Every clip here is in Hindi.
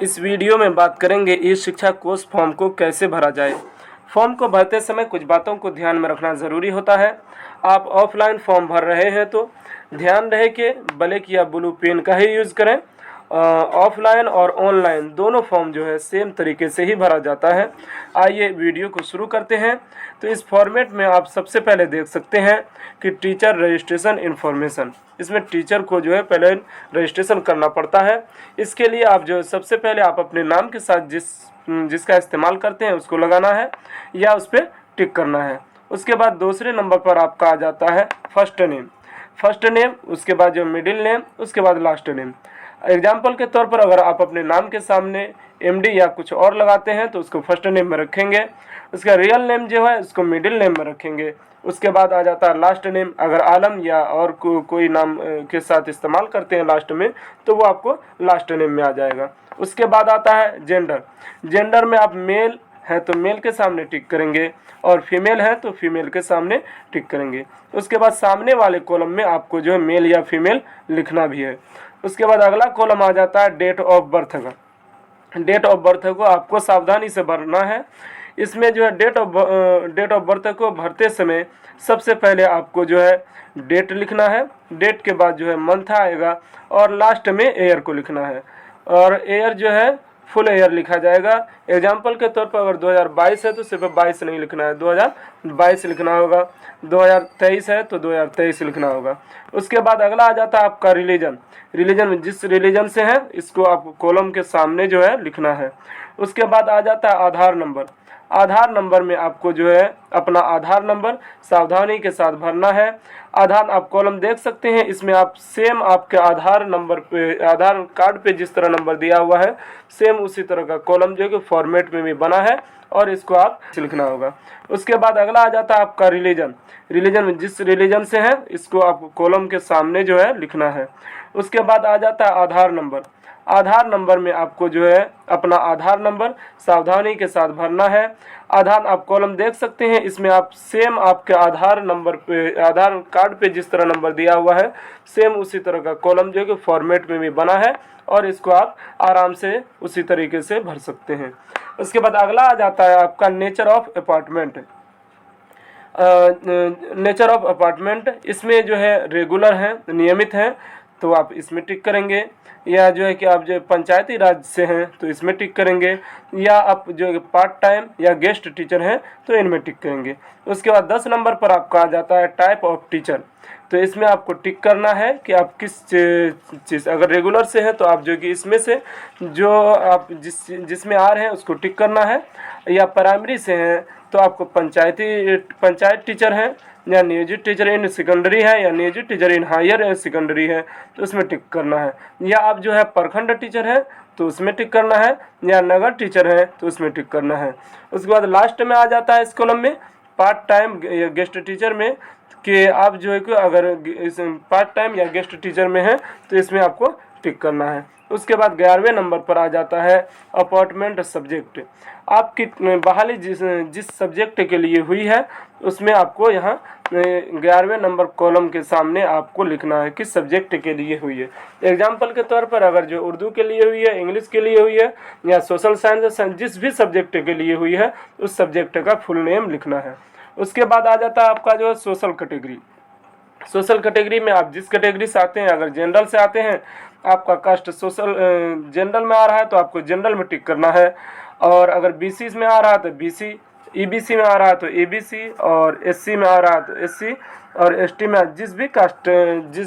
इस वीडियो में बात करेंगे ई शिक्षा कोर्स फॉर्म को कैसे भरा जाए। फॉर्म को भरते समय कुछ बातों को ध्यान में रखना ज़रूरी होता है। आप ऑफलाइन फॉर्म भर रहे हैं तो ध्यान रहे कि ब्लैक या ब्लू पेन का ही यूज़ करें। ऑफलाइन और ऑनलाइन दोनों फॉर्म जो है सेम तरीके से ही भरा जाता है। आइए वीडियो को शुरू करते हैं। तो इस फॉर्मेट में आप सबसे पहले देख सकते हैं कि टीचर रजिस्ट्रेशन इन्फॉर्मेशन, इसमें टीचर को जो है पहले रजिस्ट्रेशन करना पड़ता है। इसके लिए आप जो है सबसे पहले आप अपने नाम के साथ जिसका इस्तेमाल करते हैं उसको लगाना है या उस पर टिक करना है। उसके बाद दूसरे नंबर पर आपका आ जाता है फर्स्ट नेम, उसके बाद जो मिडिल नेम, उसके बाद लास्ट नेम। एग्जाम्पल के तौर पर अगर आप अपने नाम के सामने एमडी या कुछ और लगाते हैं तो उसको फर्स्ट नेम में रखेंगे। उसका रियल नेम जो है उसको मिडिल नेम में रखेंगे। उसके बाद आ जाता है लास्ट नेम। अगर आलम या और कोई नाम के साथ इस्तेमाल करते हैं लास्ट में तो वो आपको लास्ट नेम में आ जाएगा। उसके बाद आता है जेंडर में आप मेल है तो मेल के सामने टिक करेंगे और फीमेल है तो फीमेल के सामने टिक करेंगे। उसके बाद सामने वाले कॉलम में आपको जो है मेल या फीमेल लिखना भी है। उसके बाद अगला कॉलम आ जाता है डेट ऑफ बर्थ का। डेट ऑफ बर्थ को आपको सावधानी से भरना है। इसमें जो है डेट ऑफ बर्थ को भरते समय सबसे पहले आपको जो है डेट लिखना है। डेट के बाद जो है मंथ आएगा और लास्ट में ईयर को लिखना है। और ईयर जो है फुल ईयर लिखा जाएगा। एग्जाम्पल के तौर पर अगर 2022 है तो सिर्फ 22 नहीं लिखना है, 2022 लिखना होगा। 2023 है तो 2023 लिखना होगा। उसके बाद अगला आ जाता है आपका रिलीजन जिस रिलीजन से है इसको आपको कॉलम के सामने जो है लिखना है। उसके बाद आ जाता है आधार नंबर में आपको जो है अपना आधार नंबर सावधानी के साथ भरना है। आधार आप कॉलम देख सकते हैं, इसमें आप सेम आपके आधार नंबर पे, आधार कार्ड पे जिस तरह नंबर दिया हुआ है सेम उसी तरह का कॉलम जो है कि फॉर्मेट में भी बना है और इसको आप लिखना होगा। उसके बाद अगला आ जाता है आपका रिलीजन जिस रिलीजन से है इसको आपको कॉलम के सामने जो है लिखना है। उसके बाद आ जाता है आधार नंबर में आपको जो है अपना आधार नंबर सावधानी के साथ भरना है। आधार आप कॉलम देख सकते हैं, इसमें आप सेम आपके आधार नंबर पे, आधार कार्ड पे जिस तरह नंबर दिया हुआ है सेम उसी तरह का कॉलम जो है कि फॉर्मेट में भी बना है और इसको आप आराम से उसी तरीके से भर सकते हैं। उसके बाद अगला आ जाता है आपका नेचर ऑफ अपार्टमेंट। इसमें जो है रेगुलर है, नियमित है तो आप इसमें टिक करेंगे, या जो है कि आप जो पंचायती राज से हैं तो इसमें टिक करेंगे, या आप जो पार्ट टाइम या गेस्ट टीचर हैं तो इनमें टिक करेंगे। उसके बाद 10 नंबर पर आपका आ जाता है टाइप ऑफ टीचर। तो इसमें आपको टिक करना है कि आप किस चीज़, अगर रेगुलर से हैं तो आप जो कि इसमें से जो आप जिसमें आ रहे हैं उसको टिक करना है, या प्राइमरी से हैं तो आपको पंचायत टीचर हैं या नियोजित टीचर इन सेकेंडरी है या नियोजित टीचर इन हायर सेकेंडरी है तो उसमें टिक करना है, या आप जो है प्रखंड टीचर हैं तो उसमें टिक करना है, या नगर टीचर हैं तो उसमें टिक करना है। उसके बाद लास्ट में आ जाता है इस कॉलम में पार्ट टाइम या गेस्ट टीचर में कि आप जो है कि अगर इस पार्ट टाइम या गेस्ट टीचर में हैं तो इसमें आपको टिक करना है। उसके बाद 11वें नंबर पर आ जाता है अपॉइंटमेंट सब्जेक्ट। आपकी बहाली जिस सब्जेक्ट के लिए हुई है उसमें आपको यहाँ 11वें नंबर कॉलम के सामने आपको लिखना है किस सब्जेक्ट के लिए हुई है। एग्जाम्पल के तौर पर अगर जो उर्दू के लिए हुई है, इंग्लिश के लिए हुई है या सोशल साइंस जिस भी सब्जेक्ट के लिए हुई है उस सब्जेक्ट का फुल नेम लिखना है। उसके बाद आ जाता है आपका जो है सोशल कैटेगरी में आप जिस कैटेगरी से आते हैं, अगर जनरल से आते हैं आपका कास्ट सोशल जनरल में आ रहा है तो आपको जनरल में टिक करना है, और अगर बीसी में आ रहा है तो बीसी, ईबीसी में आ रहा है तो ईबीसी, और एससी में आ रहा है तो एससी, और एसटी में जिस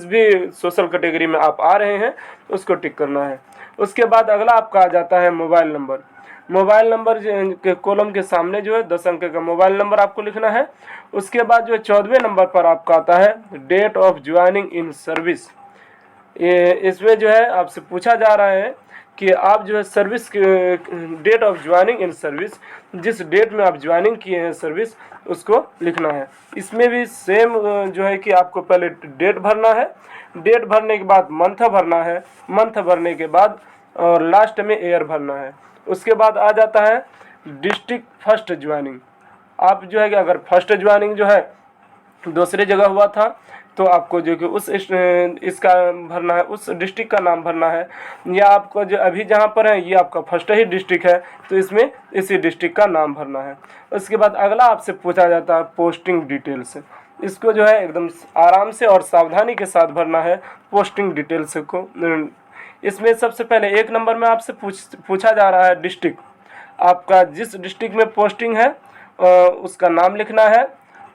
भी सोशल कैटेगरी में आप आ रहे हैं उसको टिक करना है। उसके बाद अगला आपका आ जाता है मोबाइल नंबर के कॉलम के सामने जो है 10 अंक का मोबाइल नंबर आपको लिखना है। उसके बाद जो 14वें नंबर पर आपका आता है date of joining in service. इसमें जो है आपसे पूछा जा रहा है कि आप जो है service date of joining in service, जिस डेट में आप ज्वाइनिंग किए हैं सर्विस उसको लिखना है। इसमें भी सेम जो है कि आपको पहले डेट भरना है, डेट भरने के बाद मंथ भरना है, मंथ भरने के बाद और लास्ट में ईयर भरना है। उसके बाद आ जाता है डिस्ट्रिक्ट फर्स्ट ज्वाइनिंग। आप जो है कि अगर फर्स्ट ज्वाइनिंग जो है दूसरी जगह हुआ था तो आपको जो कि इसका भरना है, उस डिस्ट्रिक्ट का नाम भरना है। या आपको जो अभी जहाँ पर है ये आपका फर्स्ट ही डिस्ट्रिक्ट है, तो इसमें इसी डिस्ट्रिक्ट का नाम भरना है। उसके बाद अगला आपसे पूछा जाता है पोस्टिंग डिटेल्स। इसको जो है एकदम आराम से और सावधानी के साथ भरना है पोस्टिंग डिटेल्स को। इसमें सबसे पहले 1 नंबर में आपसे पूछा जा रहा है डिस्ट्रिक्ट। आपका जिस डिस्ट्रिक्ट में पोस्टिंग है उसका नाम लिखना है।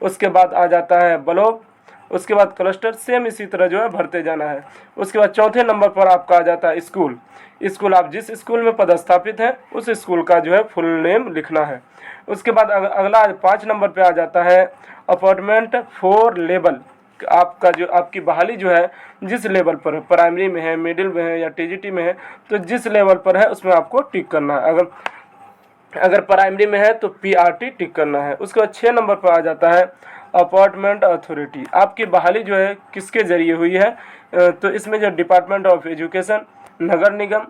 उसके बाद आ जाता है ब्लॉक, उसके बाद क्लस्टर, सेम इसी तरह जो है भरते जाना है। उसके बाद चौथे नंबर पर आपका आ जाता है स्कूल। स्कूल आप जिस स्कूल में पदस्थापित हैं उस स्कूल का जो है फुल नेम लिखना है। उसके बाद अगला 5 नंबर पे आ जाता है अपॉइंटमेंट फॉर लेवल। आपका जो आपकी बहाली जो है जिस लेवल पर है, प्राइमरी में है, मिडिल में है या टीजीटी में है, तो जिस लेवल पर है उसमें आपको टिक करना है। अगर प्राइमरी में है तो पीआरटी टिक करना है। उसके बाद 6 नंबर पर आ जाता है अपॉइंटमेंट अथॉरिटी। आपकी बहाली जो है किसके जरिए हुई है, तो इसमें जो डिपार्टमेंट ऑफ एजुकेशन, नगर निगम,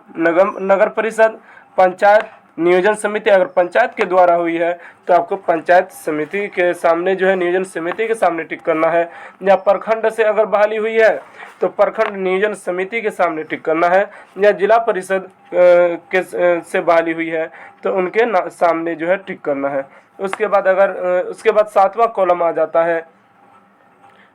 नगर परिषद, पंचायत, नियोजन समिति, अगर पंचायत के द्वारा हुई है तो आपको पंचायत समिति के सामने जो है नियोजन समिति के सामने टिक करना है। या प्रखंड से अगर बहाली हुई है तो प्रखंड नियोजन समिति के सामने टिक करना है। या जिला परिषद से बहाली हुई है तो उनके सामने जो है टिक करना है। उसके बाद 7वां कॉलम आ जाता है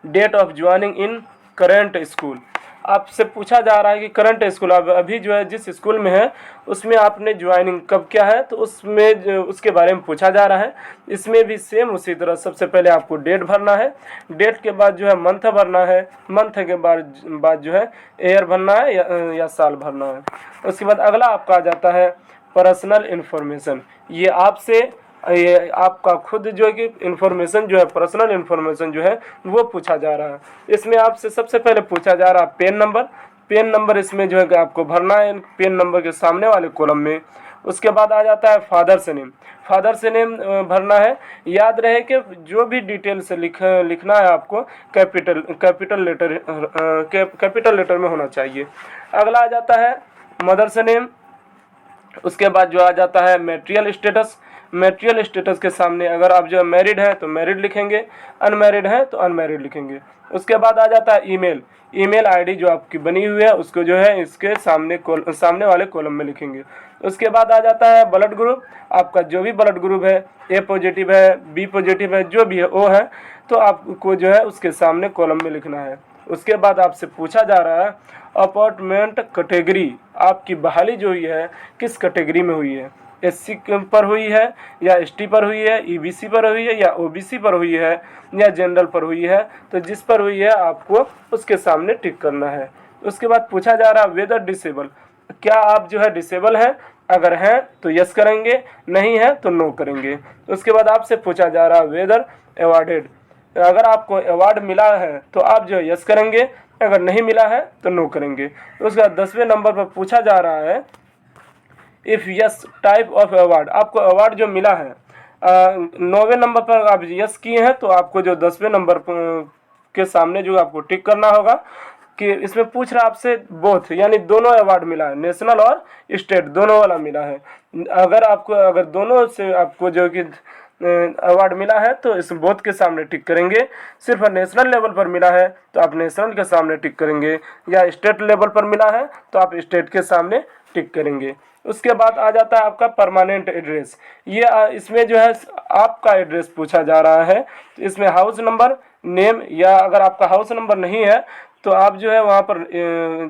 date of joining in current school. आपसे पूछा जा रहा है कि करंट स्कूल आप अभी जो है जिस स्कूल में है उसमें आपने ज्वाइनिंग कब किया है, तो उसमें उसके बारे में पूछा जा रहा है। इसमें भी सेम उसी तरह सबसे पहले आपको डेट भरना है। डेट के बाद जो है मंथ भरना है। मंथ के बाद जो है ईयर भरना है या साल भरना है। उसके बाद अगला आपका आ जाता है पर्सनल इन्फॉर्मेशन। ये आपका खुद जो है कि इन्फॉर्मेशन जो है, पर्सनल इन्फॉर्मेशन जो है वो पूछा जा रहा है। इसमें आपसे सबसे पहले पूछा जा रहा है पेन नंबर। पेन नंबर इसमें जो है कि आपको भरना है पेन नंबर के सामने वाले कॉलम में। उसके बाद आ जाता है फादर से नेम। फादर से नेम भरना है। याद रहे कि जो भी डिटेल से लिखना है आपको कैपिटल लेटर में होना चाहिए। अगला आ जाता है मदर से नेम। उसके बाद जो आ जाता है मैट्रियल स्टेटस। मैट्रियल स्टेटस के सामने अगर आप जो मैरिड हैं तो मैरिड लिखेंगे, अनमैरिड हैं तो अनमैरिड लिखेंगे। उसके बाद आ जाता है ईमेल आईडी जो आपकी बनी हुई है उसको जो है इसके सामने वाले कॉलम में लिखेंगे। उसके बाद आ जाता है ब्लड ग्रुप। आपका जो भी ब्लड ग्रुप है, ए पॉजिटिव है, बी पॉजिटिव है, जो भी है ओ है, तो आपको जो है उसके सामने कॉलम में लिखना है। उसके बाद आपसे पूछा जा रहा है अपॉइंटमेंट कैटेगरी। आपकी बहाली जो हुई है किस कैटेगरी में हुई है, एससी पर हुई है या एसटी पर हुई है, ईबीसी पर हुई है या ओबीसी पर हुई है या जनरल पर हुई है, तो जिस पर हुई है आपको उसके सामने टिक करना है। उसके बाद पूछा जा रहा है वेदर डिसेबल। क्या आप जो है डिसेबल हैं, अगर हैं तो यस करेंगे, नहीं है तो नो करेंगे। उसके बाद आपसे पूछा जा रहा है वेदर अवार्डेड। अगर आपको अवार्ड मिला है तो आप जो है यस करेंगे, अगर नहीं मिला है तो नो करेंगे। उसके बाद 10वें नंबर पर पूछा जा रहा है if yes type of award. आपको अवार्ड जो मिला है 9वें नंबर पर आप यस किए हैं तो आपको जो 10वें नंबर के सामने जो आपको टिक करना होगा कि इसमें पूछ रहा है आपसे बोथ, यानी दोनों अवार्ड मिला है, नेशनल और स्टेट दोनों वाला मिला है। अगर दोनों से आपको जो कि अवार्ड मिला है तो इस बोथ के सामने टिक करेंगे। सिर्फ नेशनल लेवल पर मिला है तो आप नेशनल के सामने टिक करेंगे, या स्टेट लेवल पर मिला है तो आप स्टेट के सामने टिक करेंगे। उसके बाद आ जाता है आपका परमानेंट एड्रेस। ये इसमें जो है आपका एड्रेस पूछा जा रहा है। इसमें हाउस नंबर, नेम, या अगर आपका हाउस नंबर नहीं है तो आप जो है वहाँ पर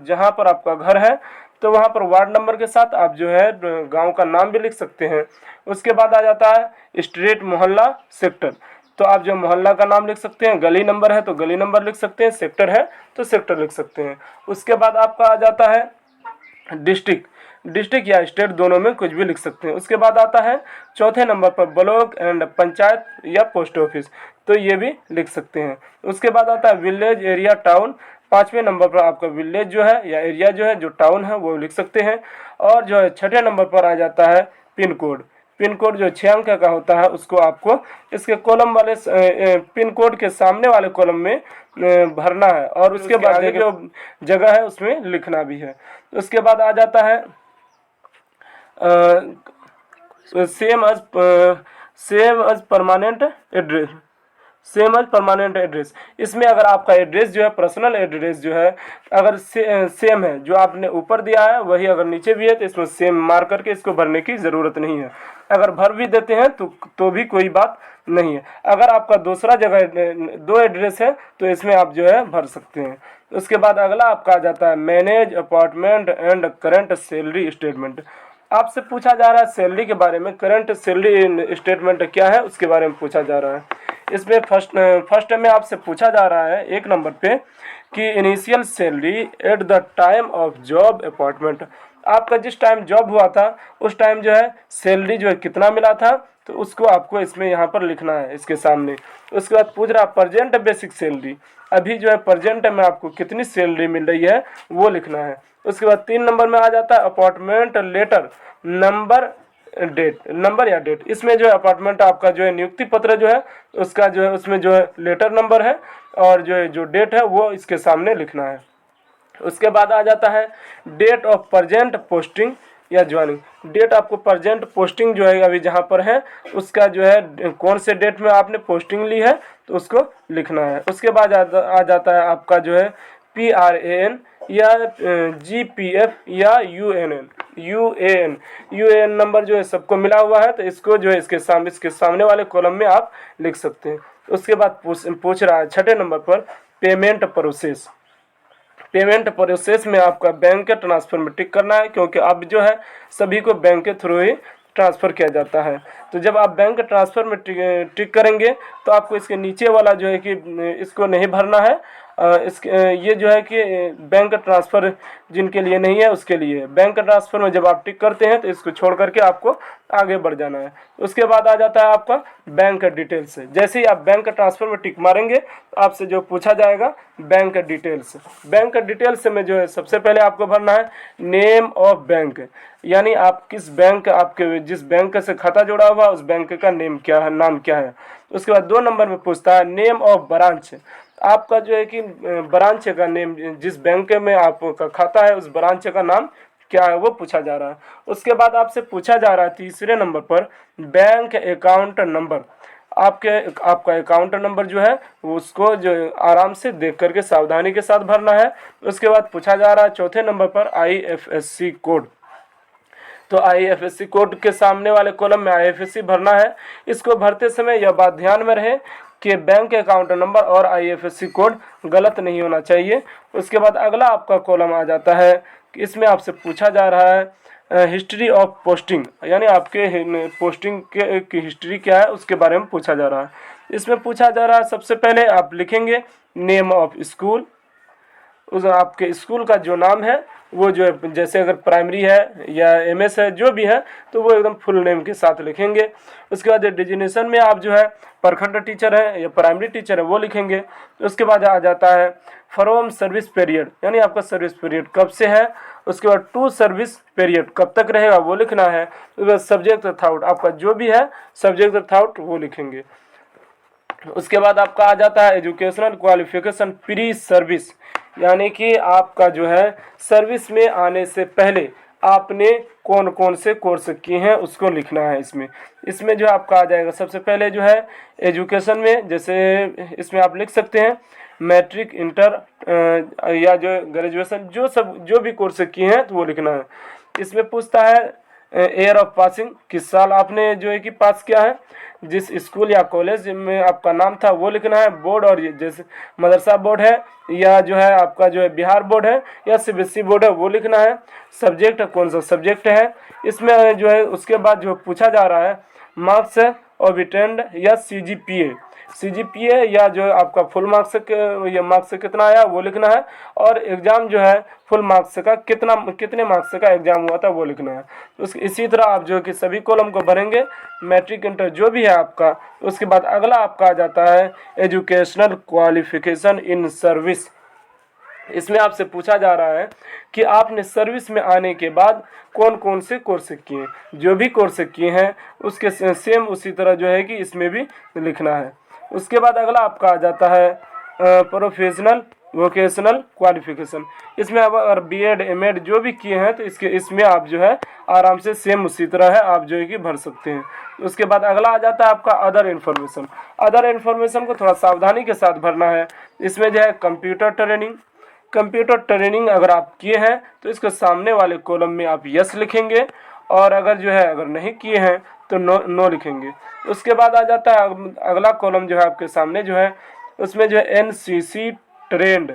जहाँ पर आपका घर है तो वहाँ पर वार्ड नंबर के साथ आप जो है गांव का नाम भी लिख सकते हैं। उसके बाद आ जाता है स्ट्रीट, मोहल्ला, सेक्टर। तो आप जो मोहल्ला का नाम लिख सकते हैं, गली नंबर है तो गली नंबर लिख सकते हैं, सेक्टर है तो सेक्टर लिख सकते हैं। उसके बाद आपका आ जाता है डिस्ट्रिक्ट या स्टेट, दोनों में कुछ भी लिख सकते हैं। उसके बाद आता है चौथे नंबर पर ब्लॉक एंड पंचायत या पोस्ट ऑफिस, तो ये भी लिख सकते हैं। उसके बाद आता है विलेज, एरिया, टाउन। 5वें नंबर पर आपका विलेज जो है या एरिया जो है, जो टाउन है वो लिख सकते हैं। और जो है 6ठे नंबर पर आ जाता है पिन कोड। पिन कोड जो 6 अंक का होता है उसको आपको इसके कॉलम वाले पिन कोड के सामने वाले कॉलम में भरना है, और उसके बाद जो जगह है उसमें लिखना भी है। उसके बाद आ जाता है same as permanent address. Same as permanent address. इसमें अगर आपका एड्रेस जो है, पर्सनल एड्रेस जो है, अगर सेम है, जो आपने ऊपर दिया है वही अगर नीचे भी है, तो इसमें सेम मार करके इसको भरने की ज़रूरत नहीं है। अगर भर भी देते हैं तो भी कोई बात नहीं है। अगर आपका दूसरा जगह 2 एड्रेस है तो इसमें आप जो है भर सकते हैं। उसके बाद अगला आपका आ जाता है manage apartment and current salary statement. आपसे पूछा जा रहा है सैलरी के बारे में, करंट सैलरी स्टेटमेंट क्या है उसके बारे में पूछा जा रहा है। इसमें फर्स्ट में आपसे पूछा जा रहा है 1 नंबर पे कि initial salary at the time of job appointment. आपका जिस टाइम जॉब हुआ था उस टाइम जो है सैलरी जो है कितना मिला था, तो उसको आपको इसमें यहाँ पर लिखना है इसके सामने। उसके बाद पूछ रहा प्रेजेंट बेसिक सैलरी, अभी जो है प्रेजेंट में आपको कितनी सैलरी मिल रही है वो लिखना है। उसके बाद 3 नंबर में आ जाता है appointment letter number date, number या डेट। इसमें जो है अपार्टमेंट आपका जो है नियुक्ति पत्र जो है उसका जो है उसमें जो है लेटर नंबर है और जो डेट है वो इसके सामने लिखना है। उसके बाद आ जाता है डेट ऑफ प्रजेंट पोस्टिंग या ज्वाइनिंग। डेट आपको प्रजेंट पोस्टिंग जो है अभी जहाँ पर है उसका जो है कौन से डेट में आपने पोस्टिंग ली है तो उसको लिखना है। उसके बाद आ जाता है आपका जो है PRAN या GPF या यूएएन नंबर जो है सबको मिला हुआ है, तो इसको जो है इसके सामने वाले कॉलम में आप लिख सकते हैं। उसके बाद पूछ रहा है 6 नंबर पर पेमेंट प्रोसेस। पेमेंट प्रोसेस में आपका बैंक के ट्रांसफ़र में टिक करना है, क्योंकि अब जो है सभी को बैंक के थ्रू ही ट्रांसफ़र किया जाता है। तो जब आप बैंक ट्रांसफ़र में टिक करेंगे तो आपको इसके नीचे वाला जो है कि इसको नहीं भरना है। ये जो है कि बैंक ट्रांसफ़र जिनके लिए नहीं है उसके लिए। बैंक ट्रांसफ़र में जब आप टिक करते हैं तो इसको छोड़ करके आपको आगे बढ़ जाना है। उसके बाद आ जाता है आपका बैंक डिटेल्स। जैसे ही आप बैंक ट्रांसफ़र में टिक मारेंगे तो आपसे जो पूछा जाएगा बैंक डिटेल्स। बैंक डिटेल्स में जो है सबसे पहले आपको भरना है नेम ऑफ बैंक, यानी आप किस बैंक, आपके जिस बैंक से खाता जुड़ा हुआ उस बैंक का नेम क्या है, नाम क्या है। उसके बाद 2 नंबर में पूछता है नेम ऑफ ब्रांच। आपका जो है कि ब्रांच का नेम, जिस बैंक में आपका खाता है उस ब्रांच का नाम क्या है वो पूछा जा रहा है। उसके बाद आपसे पूछा जा रहा है 3 नंबर पर बैंक अकाउंट नंबर। आपका अकाउंट नंबर जो है उसको जो आराम से देख करके सावधानी के साथ भरना है। उसके बाद पूछा जा रहा है 4 नंबर पर IFSC कोड। तो IFSC कोड के सामने वाले कॉलम में IFSC भरना है। इसको भरते समय यह बात ध्यान में रहे कि बैंक अकाउंट नंबर और IFSC कोड गलत नहीं होना चाहिए। उसके बाद अगला आपका कॉलम आ जाता है कि इसमें आपसे पूछा जा रहा है हिस्ट्री ऑफ पोस्टिंग, यानी आपके पोस्टिंग की हिस्ट्री क्या है उसके बारे में पूछा जा रहा है। इसमें पूछा जा रहा है सबसे पहले आप लिखेंगे नेम ऑफ स्कूल। उस आपके स्कूल का जो नाम है वो जो है, जैसे अगर प्राइमरी है या MS है जो भी है तो वो एकदम फुल नेम के साथ लिखेंगे। उसके बाद डिजिग्नेशन में आप जो है प्रखंड टीचर है या प्राइमरी टीचर है वो लिखेंगे। उसके बाद आ जाता है फ्रॉम सर्विस पीरियड, यानी आपका सर्विस पीरियड कब से है। उसके बाद टू सर्विस पीरियड कब तक रहेगा वो लिखना है। उसके बाद सब्जेक्ट अथॉरिटी, आपका जो भी है सब्जेक्ट अथॉरिटी वो लिखेंगे। उसके बाद आपका आ जाता है एजुकेशनल क्वालिफिकेशन प्री सर्विस, यानी कि आपका जो है सर्विस में आने से पहले आपने कौन कौन से कोर्स किए हैं उसको लिखना है। इसमें जो आपका आ जाएगा सबसे पहले जो है एजुकेशन में, जैसे इसमें आप लिख सकते हैं मैट्रिक, इंटर या जो ग्रेजुएशन, जो भी कोर्स किए हैं तो वो लिखना है। इसमें पूछता है ईयर ऑफ पासिंग, किस साल आपने जो है कि पास किया है। जिस स्कूल या कॉलेज में आपका नाम था वो लिखना है। बोर्ड, और जैसे मदरसा बोर्ड है या जो है आपका जो है बिहार बोर्ड है या CBSE बोर्ड है वो लिखना है। सब्जेक्ट कौन सा सब्जेक्ट है इसमें जो है। उसके बाद जो पूछा जा रहा है मार्क्स ऑफ अटेंड या CGPA या जो आपका फुल मार्क्स या मार्क्स से कितना आया वो लिखना है। और एग्ज़ाम जो है फुल मार्क्स का कितने मार्क्स का एग्ज़ाम हुआ था वो लिखना है। इसी तरह आप जो कि सभी कॉलम को भरेंगे, मैट्रिक, इंटर जो भी है आपका। उसके बाद अगला आपका आ जाता है एजुकेशनल क्वालिफिकेशन इन सर्विस। इसमें आपसे पूछा जा रहा है कि आपने सर्विस में आने के बाद कौन कौन से कोर्स किए। जो भी कोर्स किए हैं उसके सेम उसी तरह जो है कि इसमें भी लिखना है। उसके बाद अगला आपका आ जाता है प्रोफेशनल वोकेशनल क्वालिफिकेशन। इसमें अब अगर बीएड एमएड जो भी किए हैं तो इसमें आप जो है आराम से सेम उसी तरह है आप जो है कि भर सकते हैं। उसके बाद अगला आ जाता है आपका अदर इन्फॉर्मेशन। अदर इन्फॉर्मेशन को थोड़ा सावधानी के साथ भरना है। इसमें जो है कंप्यूटर ट्रेनिंग अगर आप किए हैं तो इसके सामने वाले कॉलम में आप यस लिखेंगे, और अगर नहीं किए हैं तो नो लिखेंगे। उसके बाद आ जाता है अगला कॉलम जो है आपके सामने जो है उसमें जो है एनसीसी ट्रेंड।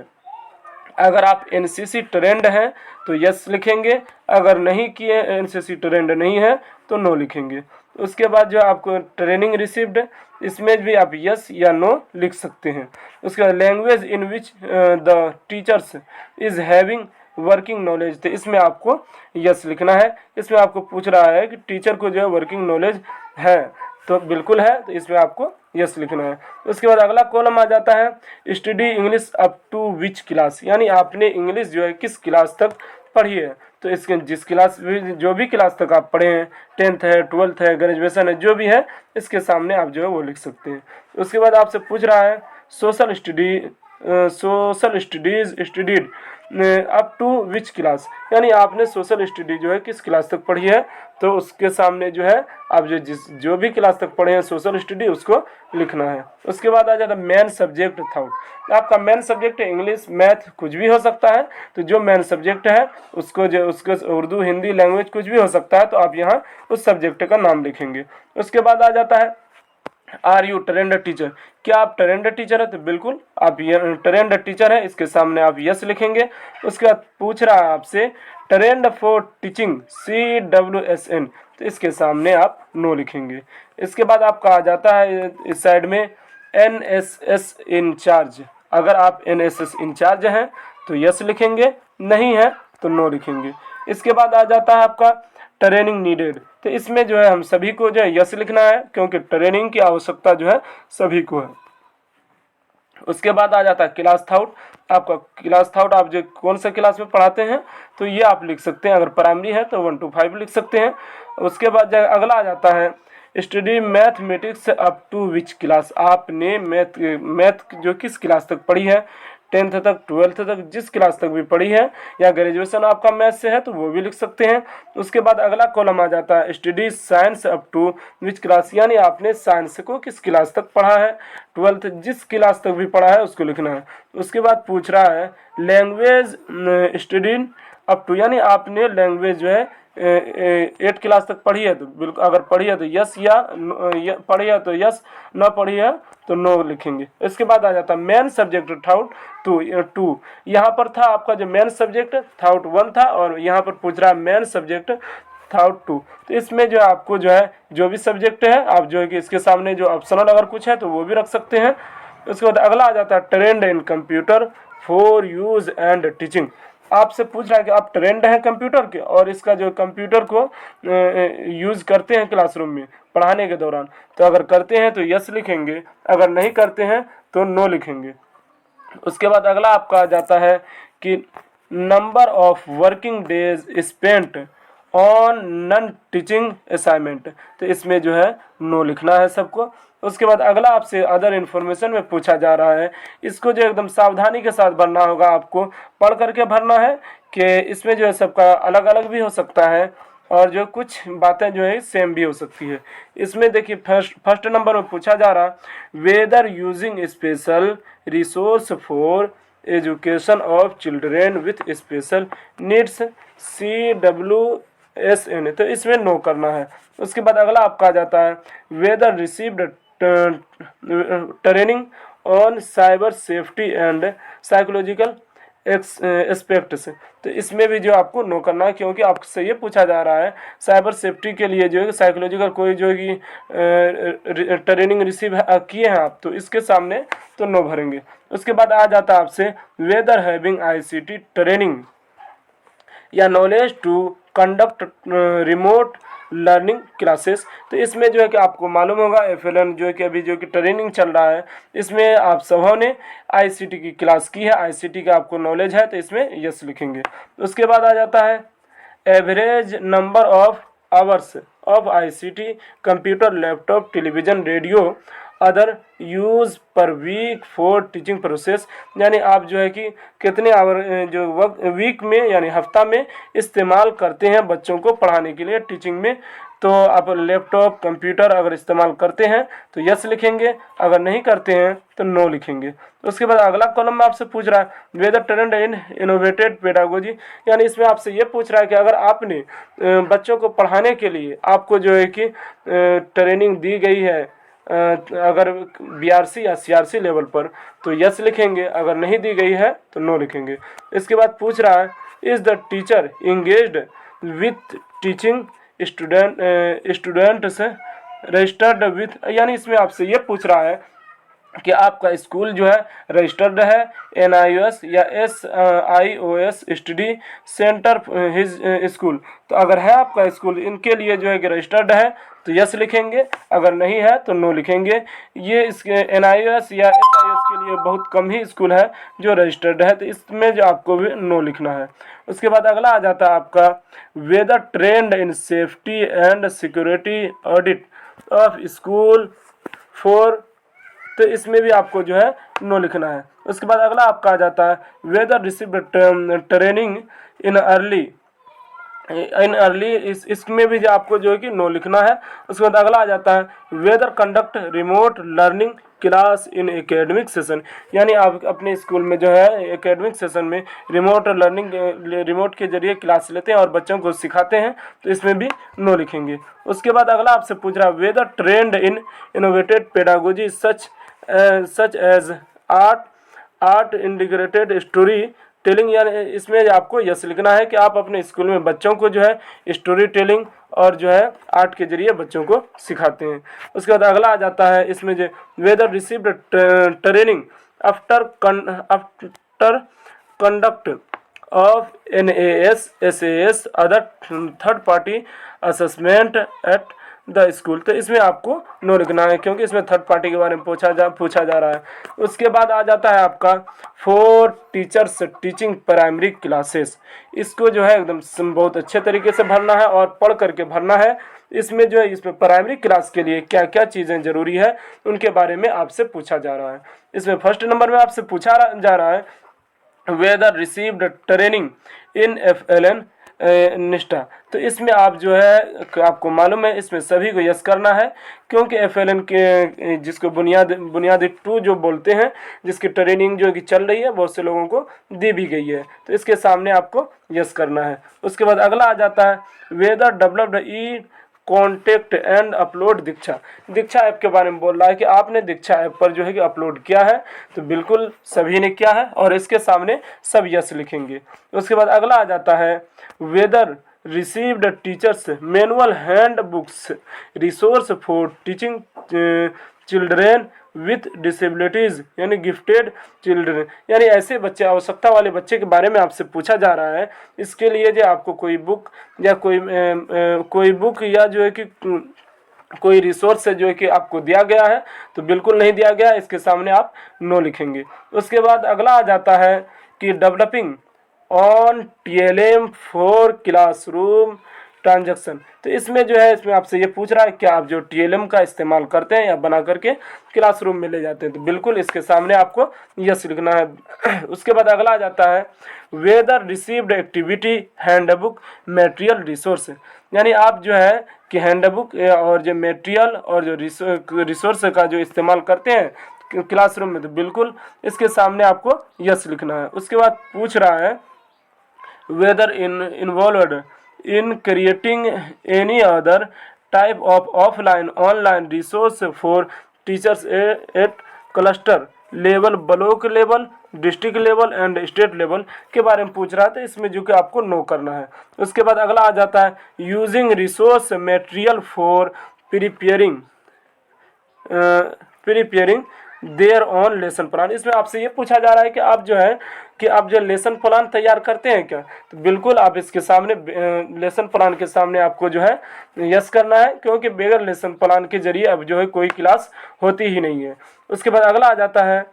अगर आप एनसीसी ट्रेंड हैं तो यस लिखेंगे, अगर नहीं किए एनसीसी ट्रेंड नहीं है तो नो लिखेंगे। उसके बाद जो आपको ट्रेनिंग रिसीव्ड, इसमें भी आप यस या नो लिख सकते हैं। उसके बाद language in which the teachers is having working knowledge, तो इसमें आपको यस लिखना है। इसमें आपको पूछ रहा है कि टीचर को जो है वर्किंग नॉलेज है, तो बिल्कुल है, तो इसमें आपको यस लिखना है। उसके बाद अगला कॉलम आ जाता है study English up to which class, यानी आपने इंग्लिश जो है किस क्लास तक पढ़ी है। तो इसके जो भी क्लास तक आप पढ़े हैं, 10th है, 12th है, ग्रेजुएशन है, जो भी है इसके सामने आप जो है वो लिख सकते हैं। उसके बाद आपसे पूछ रहा है social studies studied up to which class, यानी आपने सोशल स्टडी जो है किस क्लास तक पढ़ी है, तो उसके सामने जो है आप जो भी क्लास तक पढ़े हैं सोशल स्टडी उसको लिखना है। उसके बाद आ जाता है मेन सब्जेक्ट थाउट। आपका मेन सब्जेक्ट इंग्लिश मैथ कुछ भी हो सकता है, तो जो मेन सब्जेक्ट है उसको उर्दू हिंदी लैंग्वेज कुछ भी हो सकता है, तो आप यहाँ उस सब्जेक्ट का नाम लिखेंगे। उसके बाद आ जाता है आर यू ट्रेंड टीचर, क्या आप ट्रेंड टीचर है, तो बिल्कुल आप ट्रेंड टीचर है, इसके सामने आप यस लिखेंगे। उसके बाद पूछ रहा है आपसे ट्रेंड फॉर टीचिंग CWSN, तो इसके सामने आप नो लिखेंगे। इसके बाद आपका आ जाता है इस साइड में NSS इंचार्ज। अगर आप NSS इंचार्ज हैं तो यस लिखेंगे, नहीं है तो नो लिखेंगे। इसके बाद आ जाता है आपका ट्रेनिंग नीडेड, तो इसमें जो है हम सभी को जो है यस लिखना है, क्योंकि ट्रेनिंग की आवश्यकता जो है सभी को है। उसके बाद आ जाता है क्लास थाउट। आपका क्लास थाउट आप जो कौन सा क्लास में पढ़ाते हैं तो ये आप लिख सकते हैं, अगर प्राइमरी है तो 1 to 5 लिख सकते हैं। उसके बाद अगला आ जाता है study mathematics up to which class, आपने मैथ जो किस क्लास तक पढ़ी है, 10th तक 12th तक जिस क्लास तक भी पढ़ी है, या ग्रेजुएशन आपका मैथ से है तो वो भी लिख सकते हैं। उसके बाद अगला कॉलम आ जाता है study science up to which class, यानी आपने साइंस को किस क्लास तक पढ़ा है, 12th जिस क्लास तक भी पढ़ा है उसको लिखना है। उसके बाद पूछ रहा है लैंग्वेज स्टडी अप टू, यानी आपने लैंग्वेज जो है 8 क्लास तक पढ़ी है, तो बिल्कुल अगर पढ़ी है तो यस या पढ़ी है तो यस, ना पढ़ी है तो नो लिखेंगे। इसके बाद आ जाता है मेन सब्जेक्ट थाउट टू। यहाँ पर था आपका जो मेन सब्जेक्ट थाउट 1 था, और यहाँ पर पूछ रहा है मेन सब्जेक्ट थाउट 2, तो इसमें जो आपको जो है जो भी सब्जेक्ट है आप जो है कि इसके सामने जो ऑप्शनल अगर कुछ है तो वो भी रख सकते हैं। उसके बाद अगला आ जाता है trend in computer for use and teaching. आपसे पूछ रहा है कि आप ट्रेंड हैं कंप्यूटर के, और इसका जो कंप्यूटर को यूज़ करते हैं क्लासरूम में पढ़ाने के दौरान, तो अगर करते हैं तो यस लिखेंगे, अगर नहीं करते हैं तो नो लिखेंगे। उसके बाद अगला आपका आ जाता है कि number of working days spent on non teaching assignment, तो इसमें जो है नो लिखना है सबको। उसके बाद अगला आपसे अदर इन्फॉर्मेशन में पूछा जा रहा है, इसको जो एकदम सावधानी के साथ भरना होगा, आपको पढ़ करके भरना है कि इसमें जो है सबका अलग अलग भी हो सकता है, और जो कुछ बातें जो है सेम भी हो सकती है। इसमें देखिए फर्स्ट नंबर में पूछा जा रहा whether using special resource for education of children with special needs CWSN, तो इसमें नो करना है। उसके बाद अगला आपका आ जाता है whether received training on cyber safety and psychological aspects, तो इसमें भी जो आपको नो करना है, क्योंकि आपसे ये पूछा जा रहा है साइबर सेफ्टी के लिए जो है साइकोलॉजिकल कोई जो है कि ट्रेनिंग रिसीव किए हैं आप, तो इसके सामने तो नो भरेंगे। उसके बाद आ जाता है आपसे वेदर हैविंग ICT ट्रेनिंग या knowledge to conduct remote learning classes, तो इसमें जो है कि आपको मालूम होगा FLN जो है कि अभी जो कि ट्रेनिंग चल रहा है, इसमें आप सबों ने ICT की क्लास की है, ICT का आपको नॉलेज है, तो इसमें यस लिखेंगे। उसके बाद आ जाता है average number of hours of ICT computer laptop television radio other use per week for teaching process, यानी आप जो है कि कितने आवर जो वक्त वीक में यानी हफ्ता में इस्तेमाल करते हैं बच्चों को पढ़ाने के लिए टीचिंग में। तो आप लैपटॉप कंप्यूटर अगर इस्तेमाल करते हैं तो यस लिखेंगे, अगर नहीं करते हैं तो नो लिखेंगे। उसके बाद अगला कॉलम में आपसे पूछ रहा है whether trend in innovated pedagogy, यानी इसमें आपसे ये पूछ रहा है कि अगर आपने बच्चों को पढ़ाने के लिए आपको जो है कि ट्रेनिंग दी गई है अगर BRC या CRC लेवल पर तो यस लिखेंगे, अगर नहीं दी गई है तो नो लिखेंगे। इसके बाद पूछ रहा है is the teacher engaged with teaching students registered with, यानी इसमें आपसे ये पूछ रहा है कि आपका स्कूल जो है रजिस्टर्ड है NIOS या SIOS study centre his school. तो अगर है आपका स्कूल इनके लिए जो है कि रजिस्टर्ड है तो यस लिखेंगे, अगर नहीं है तो नो लिखेंगे। ये इसके NIOS या SIOS के लिए बहुत कम ही स्कूल है जो रजिस्टर्ड है, तो इसमें जो आपको भी नो लिखना है। उसके बाद अगला आ जाता है आपका whether trend in safety and security audit of school for, तो इसमें भी आपको जो है नो लिखना है। उसके बाद अगला आपका आ जाता है whether received training in early इसमें भी जो आपको जो है कि नो लिखना है। उसके बाद अगला आ जाता है whether conduct remote learning class in academic session, यानी आप अपने स्कूल में जो है एकेडमिक सेशन में रिमोट के जरिए क्लास लेते हैं और बच्चों को सिखाते हैं, तो इसमें भी नो लिखेंगे। उसके बाद अगला आपसे पूछ रहा है whether trend in innovated pedagogy such as art integrated story telling, यानी इसमें आपको यस लिखना है कि आप अपने स्कूल में बच्चों को जो है स्टोरी टेलिंग और जो है आर्ट के जरिए बच्चों को सिखाते हैं। उसके बाद अगला आ जाता है इसमें जो whether received training after conduct of NAS SAS other third party assessment at the school, तो इसमें आपको नो लिखना है क्योंकि इसमें थर्ड पार्टी के बारे में पूछा जा रहा है। उसके बाद आ जाता है आपका for teachers teaching primary classes, इसको जो है एकदम बहुत अच्छे तरीके से भरना है और पढ़ करके भरना है। इसमें जो है इसमें प्राइमरी क्लास के लिए क्या क्या चीज़ें ज़रूरी है उनके बारे में आपसे पूछा जा रहा है। इसमें फर्स्ट नंबर में आपसे पूछा जा रहा है whether received training in FLN Nishtha, तो इसमें आप जो है आपको मालूम है इसमें सभी को यस करना है क्योंकि FLN के जिसको बुनियादी 2 जो बोलते हैं जिसकी ट्रेनिंग जो कि चल रही है बहुत से लोगों को दी भी गई है, तो इसके सामने आपको यस करना है। उसके बाद अगला आ जाता है whether developed content and upload Diksha app के बारे में बोल रहा है कि आपने दीक्षा ऐप पर जो है कि अपलोड किया है, तो बिल्कुल सभी ने किया है और इसके सामने सब यस लिखेंगे। उसके बाद अगला आ जाता है whether received teachers manual hand books resource for teaching children with disabilities, यानी गिफ्टेड चिल्ड्रेन, यानी ऐसे बच्चे आवश्यकता वाले बच्चे के बारे में आपसे पूछा जा रहा है। इसके लिए जो आपको कोई बुक या कोई बुक या जो है कि कोई रिसोर्स है जो है कि आपको दिया गया है, तो बिल्कुल नहीं दिया गया, इसके सामने आप नो लिखेंगे। उसके बाद अगला आ जाता है कि developing on TLM for classroom transaction, तो इसमें जो है इसमें आपसे ये पूछ रहा है क्या आप जो TLM का इस्तेमाल करते हैं या बना करके क्लासरूम में ले जाते हैं, तो बिल्कुल इसके सामने आपको यस लिखना है। उसके बाद अगला आ जाता है whether received activity handbook material resource, यानी आप जो है कि हैंडबुक और जो मटेरियल और जो रिसोर्स का जो इस्तेमाल करते हैं क्लासरूम में, तो बिल्कुल इसके सामने आपको यस लिखना है। उसके बाद पूछ रहा है whether involved in creating any other type of offline online resource for teachers at cluster level block level district level and state level के बारे में पूछ रहा था, इसमें जो कि आपको नो करना है। उसके बाद अगला आ जाता है using resource material for preparing their own lesson plan, इसमें आपसे ये पूछा जा रहा है कि आप जो है कि आप जो लेसन प्लान तैयार करते हैं क्या, तो बिल्कुल आप इसके सामने लेसन प्लान के सामने आपको जो है यस करना है क्योंकि बगैर लेसन प्लान के जरिए अब जो है कोई क्लास होती ही नहीं है। उसके बाद अगला आ जाता है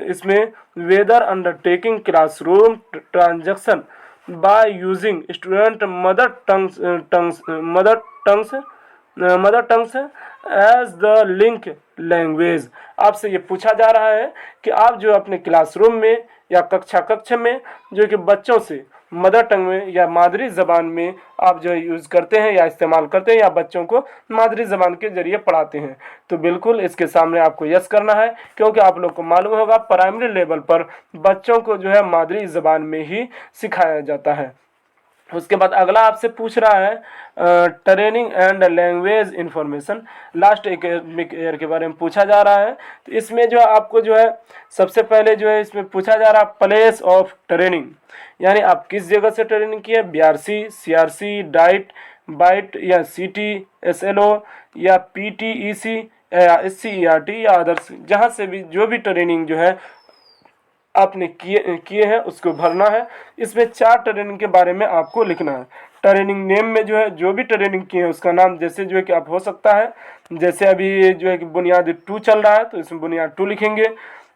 इसमें whether undertaking classroom transaction by using student mother tongues mother tongue से एज द लिंक लैंग्वेज। आपसे ये पूछा जा रहा है कि आप जो अपने क्लासरूम में या कक्ष में जो कि बच्चों से मदर टंग में या मादरी ज़बान में आप जो यूज़ करते हैं या इस्तेमाल करते हैं या बच्चों को मादरी ज़बान के ज़रिए पढ़ाते हैं, तो बिल्कुल इसके सामने आपको यस करना है, क्योंकि आप लोग को मालूम होगा प्राइमरी लेवल पर बच्चों को जो है मादरी ज़बान में ही सिखाया जाता है। उसके बाद अगला आपसे पूछ रहा है training and language information, last academic year के बारे में पूछा जा रहा है। तो इसमें जो आपको जो है सबसे पहले जो है इसमें पूछा जा रहा है प्लेस ऑफ ट्रेनिंग, यानी आप किस जगह से ट्रेनिंग किए, बीआरसी, सीआरसी, डाइट, बाइट या सीटी, एसएलओ या पीटीईसी या एससीईआरटी या अदर्स, जहाँ से भी जो भी ट्रेनिंग जो है आपने किए हैं उसको भरना है। इसमें 4 ट्रेनिंग के बारे में आपको लिखना है। ट्रेनिंग नेम में जो है जो भी ट्रेनिंग किए हैं उसका नाम जैसे जो है कि आप हो सकता है, जैसे अभी जो है कि बुनियादी 2 चल रहा है तो इसमें बुनियाद 2 लिखेंगे,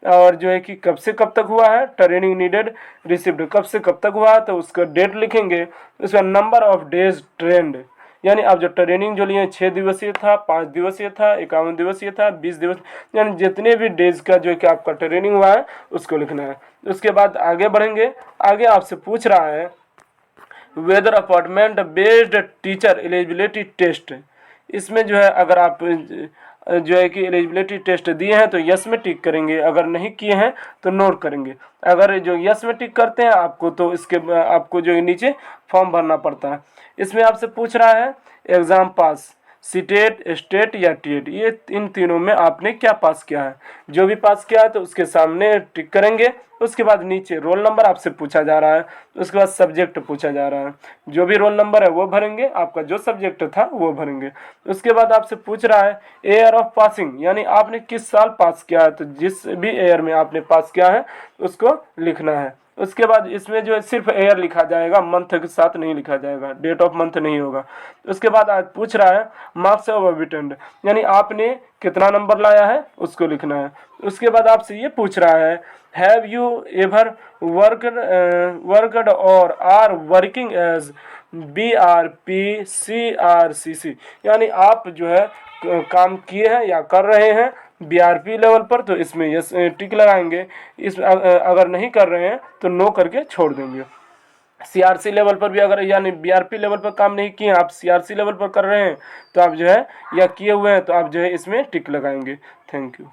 और जो है कि कब से कब तक हुआ है, ट्रेनिंग नीडेड रिसिप्ट कब से कब तक हुआ है तो उसका डेट लिखेंगे। उसका नंबर ऑफ डेज ट्रेंड, यानी आप जो ट्रेनिंग जो लिए 6 दिवसीय था, 5 दिवसीय था, 51 दिवसीय था, 20 दिवस, यानी जितने भी डेज का जो है कि आपका ट्रेनिंग हुआ है उसको लिखना है। उसके बाद आगे बढ़ेंगे। आगे आपसे पूछ रहा है whether appointment based teacher eligibility test. इसमें जो है अगर आप जो है कि एलिजिबिलिटी टेस्ट दिए हैं तो यस में टिक करेंगे, अगर नहीं किए हैं तो नोट करेंगे। अगर जो यस में टिक करते हैं आपको तो इसके आपको जो नीचे फॉर्म भरना पड़ता है। इसमें आपसे पूछ रहा है एग्ज़ाम पास, सीटेट, स्टेट या टेट, ये इन तीनों में आपने क्या पास किया है। जो भी पास किया है तो उसके सामने टिक करेंगे। उसके बाद नीचे रोल नंबर आपसे पूछा जा रहा है, उसके बाद सब्जेक्ट पूछा जा रहा है, जो भी रोल नंबर है वो भरेंगे, आपका जो सब्जेक्ट था वो भरेंगे। उसके बाद आपसे पूछ रहा है ईयर ऑफ पासिंग, यानी आपने किस साल पास किया है, तो जिस भी ईयर में आपने पास किया है उसको लिखना है। उसके बाद इसमें जो है सिर्फ ईयर लिखा जाएगा, मंथ के साथ नहीं लिखा जाएगा, डेट ऑफ मंथ नहीं होगा। उसके बाद आज पूछ रहा है मार्क्स ऑफ अटेंड, यानी आपने कितना नंबर लाया है उसको लिखना है। उसके बाद आपसे ये पूछ रहा है हैव यू एवर वर्कड और आर वर्किंग एज BRP-CRCC, यानी आप जो है काम किए हैं या कर रहे हैं BRP लेवल पर, तो इसमें यस टिक लगाएंगे। इस अगर नहीं कर रहे हैं तो नो करके छोड़ देंगे। CRC लेवल पर भी अगर यानी BRP लेवल पर काम नहीं किए आप CRC लेवल पर कर रहे हैं तो आप जो है या किए हुए हैं तो आप जो है इसमें टिक लगाएंगे। Thank you.